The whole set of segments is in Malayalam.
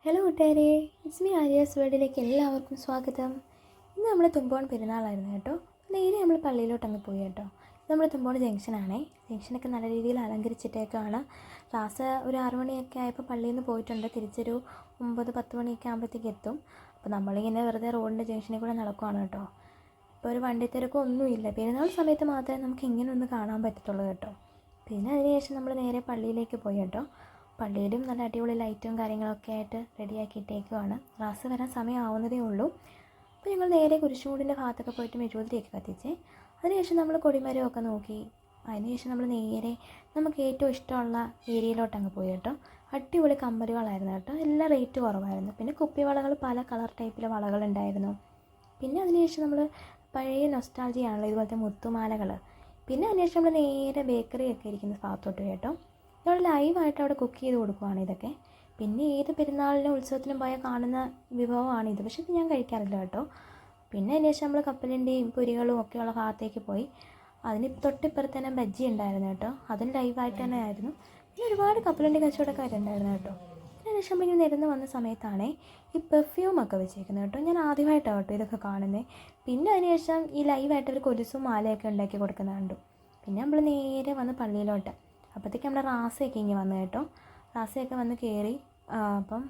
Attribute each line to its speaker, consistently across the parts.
Speaker 1: ഹലോ കൂട്ടുകാരെ, ഇറ്റ്സ് മീ ആര്യാസ് വേൾഡിലേക്ക് എല്ലാവർക്കും സ്വാഗതം. ഇന്ന് നമ്മൾ തുമ്പോൺ പെരുന്നാളായിരുന്നു കേട്ടോ. നേരെ നമ്മൾ പള്ളിയിലോട്ടങ്ങ് പോയി കേട്ടോ. ഇത് നമ്മൾ തുമ്പോൺ ജംഗ്ഷനാണേ. ജംഗ്ഷനൊക്കെ നല്ല രീതിയിൽ അലങ്കരിച്ചിട്ടേക്കാണ്. ക്ലാസ് ഒരു 6 മണിയൊക്കെ ആയപ്പോൾ പള്ളിയിൽ നിന്ന് പോയിട്ടുണ്ട്. തിരിച്ചൊരു 9-10 മണിയൊക്കെ ആകുമ്പോഴത്തേക്ക് എത്തും. അപ്പോൾ നമ്മളിങ്ങനെ വെറുതെ റോഡിൻ്റെ ജംഗ്ഷനിൽ കൂടെ നടക്കുവാണ് കേട്ടോ. ഇപ്പോൾ ഒരു വണ്ടി തിരക്കോ ഒന്നുമില്ല. പെരുന്നാൾ സമയത്ത് മാത്രമേ നമുക്ക് ഇങ്ങനെ ഒന്ന് കാണാൻ പറ്റത്തുള്ളൂ കേട്ടോ. പിന്നെ അതിനുശേഷം നമ്മൾ നേരെ പള്ളിയിലേക്ക് പോയി കേട്ടോ. പള്ളിയിലും നല്ല അടിപൊളി ലൈറ്റും കാര്യങ്ങളൊക്കെ ആയിട്ട് റെഡിയാക്കിയിട്ടേക്കുവാണ്. ക്ലാസ് വരാൻ സമയമാവുന്നതേ ഉള്ളൂ. അപ്പോൾ ഞങ്ങൾ നേരെ കുരിശുമൂടിൻ്റെ ഭാഗത്തൊക്കെ പോയിട്ട് മെഴുകുതിരിയൊക്കെ കത്തിച്ചേ. അതിനുശേഷം നമ്മൾ കൊടിമരമൊക്കെ നോക്കി. അതിനുശേഷം നമ്മൾ നേരെ നമുക്ക് ഏറ്റവും ഇഷ്ടമുള്ള ഏരിയയിലോട്ടങ്ങ് പോയി കേട്ടോ. അടിപൊളി കമ്മലുകളായിരുന്നു കേട്ടോ. എല്ലാം റേറ്റ് കുറവായിരുന്നു. പിന്നെ കുപ്പിവളകൾ പല കളർ ടൈപ്പിലെ വളകളുണ്ടായിരുന്നു. പിന്നെ അതിനുശേഷം നമ്മൾ പഴയ നൊസ്റ്റാൾജിയാണല്ലോ ഇതുപോലത്തെ മുത്തുമാലകൾ. പിന്നെ അതിനുശേഷം നമ്മൾ നേരെ ബേക്കറിയൊക്കെ ഇരിക്കുന്ന ഭാഗത്തോട്ട് കേട്ടോ. നമ്മൾ ലൈവായിട്ട് അവിടെ കുക്ക് ചെയ്ത് കൊടുക്കുവാണ് ഇതൊക്കെ. പിന്നെ ഏത് പെരുന്നാളിനും ഉത്സവത്തിനും പോയാൽ കാണുന്ന വിഭവമാണിത്. പക്ഷേ ഇത് ഞാൻ കഴിക്കാറില്ല കേട്ടോ. പിന്നെ അതിന് ശേഷം നമ്മൾ കപ്പലിൻ്റെയും പൊരികളും ഒക്കെയുള്ള ഭാഗത്തേക്ക് പോയി. അതിന് തൊട്ടിപ്പുറത്ത് തന്നെ ബജ്ജി ഉണ്ടായിരുന്നു കേട്ടോ. അതും ലൈവായിട്ട് തന്നെ ആയിരുന്നു. പിന്നെ ഒരുപാട് കപ്പലിൻ്റെ കച്ചവടക്കാരുണ്ടായിരുന്നു കേട്ടോ. പിന്നെ അതിന് ശേഷം നമ്മളിങ്ങനെ നിരന്ന് വന്ന സമയത്താണേ ഈ പെർഫ്യൂമൊക്കെ വെച്ചേക്കുന്നത് കേട്ടോ. ഞാൻ ആദ്യമായിട്ടാണ് കേട്ടോ ഇതൊക്കെ കാണുന്നത്. പിന്നെ അതിന് ശേഷം ഈ ലൈവായിട്ട് ഒരു കൊലുസും മാലയൊക്കെ ഉണ്ടാക്കി കൊടുക്കുന്നത് കണ്ടു. പിന്നെ നമ്മൾ നേരെ വന്ന് പള്ളിയിലോട്ട്. അപ്പോഴത്തേക്ക് നമ്മുടെ റാസയൊക്കെ ഇങ്ങനെ വന്നു കേട്ടോ. റാസയൊക്കെ വന്ന് കയറി. അപ്പം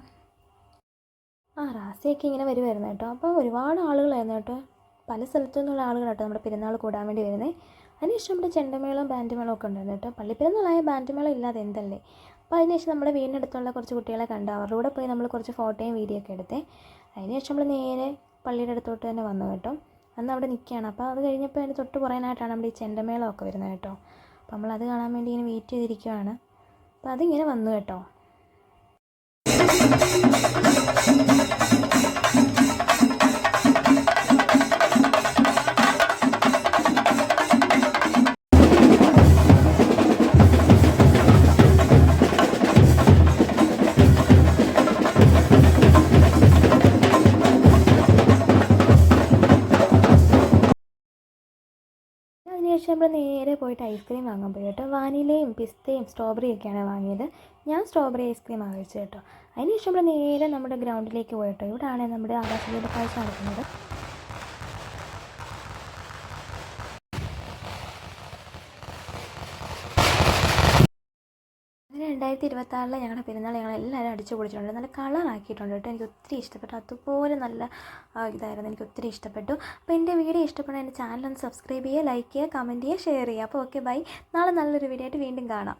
Speaker 1: റാസയൊക്കെ ഇങ്ങനെ വരുമായിരുന്നു കേട്ടോ. അപ്പോൾ ഒരുപാട് ആളുകളായിരുന്നു കേട്ടോ. പല സ്ഥലത്തു നിന്നുള്ള ആളുകൾ കേട്ടോ നമ്മുടെ പെരുന്നാൾ കൂടാൻ വേണ്ടി വരുന്നത്. അതിനുശേഷം നമ്മുടെ ചെണ്ടമേളവും ബാൻഡ് മേളവും ഒക്കെ ഉണ്ടായിരുന്നു കേട്ടോ. പള്ളിപ്പെരുന്നാളായ ബാൻഡ് മേളം ഇല്ലാതെ എന്തല്ലേ. അപ്പോൾ അതിനുശേഷം നമ്മുടെ വീടിനടുത്തുള്ള കുറച്ച് കുട്ടികളെ കണ്ടു. അവരുടെ കൂടെ പോയി നമ്മൾ കുറച്ച് ഫോട്ടോയും വീഡിയോ ഒക്കെ എടുത്തേ. അതിനുശേഷം നമ്മൾ നേരെ പള്ളിയുടെ അടുത്തോട്ട് തന്നെ വന്നു കേട്ടോ. അന്ന് അവിടെ നിൽക്കുകയാണ്. അപ്പോൾ അത് കഴിഞ്ഞപ്പോൾ അതിന് തൊട്ട് പുറകിനായിട്ടാണ് നമ്മുടെ ഈ ചെണ്ടമേളമൊക്കെ വരുന്നത് കേട്ടോ. അപ്പോൾ നമ്മളത് കാണാൻ വേണ്ടി ഇങ്ങനെ വെയിറ്റ് ചെയ്തിരിക്കുകയാണ്. അപ്പോൾ അതിങ്ങനെ വന്നു കേട്ടോ. അതിനുശേഷം നമ്മൾ നേരെ പോയിട്ട് ഐസ്ക്രീം വാങ്ങാൻ പോയി കേട്ടോ. വാനിലയും പിസ്തയും സ്ട്രോബെറിയൊക്കെയാണ് വാങ്ങിയത്. ഞാൻ സ്ട്രോബെറി ഐസ്ക്രീമാണ് കഴിച്ചത് കേട്ടോ. അതിനുശേഷം നമ്മൾ നേരെ നമ്മുടെ ഗ്രൗണ്ടിലേക്ക് പോയി കേട്ടോ. ഇവിടെയാണ് നമ്മുടെ ആകാശദീപ കാഴ്ച നടക്കുന്നത്. 2026 ഞങ്ങളുടെ പെരുന്നാൾ ഞങ്ങളെല്ലാവരും അടിച്ചു പൊളിച്ചിട്ടുണ്ട്. നല്ല കളറാക്കിയിട്ടുണ്ട് കേട്ടോ. എനിക്ക് ഒത്തിരി ഇഷ്ടപ്പെട്ടു. അതുപോലെ നല്ല ഇതായിരുന്നു. എനിക്ക് ഒത്തിരി ഇഷ്ടപ്പെട്ടു. അപ്പോൾ എൻ്റെ വീഡിയോ ഇഷ്ടപ്പെടാൻ എൻ്റെ ചാനൽ ഒന്ന് സബ്സ്ക്രൈബ് ചെയ്യുക, ലൈക്ക് ചെയ്യുക, കമൻറ്റ് ചെയ്യുക, ഷെയർ ചെയ്യുക. അപ്പോൾ ഓക്കെ, ബൈ. നാളെ നല്ലൊരു വീഡിയോ ആയിട്ട് വീണ്ടും കാണാം.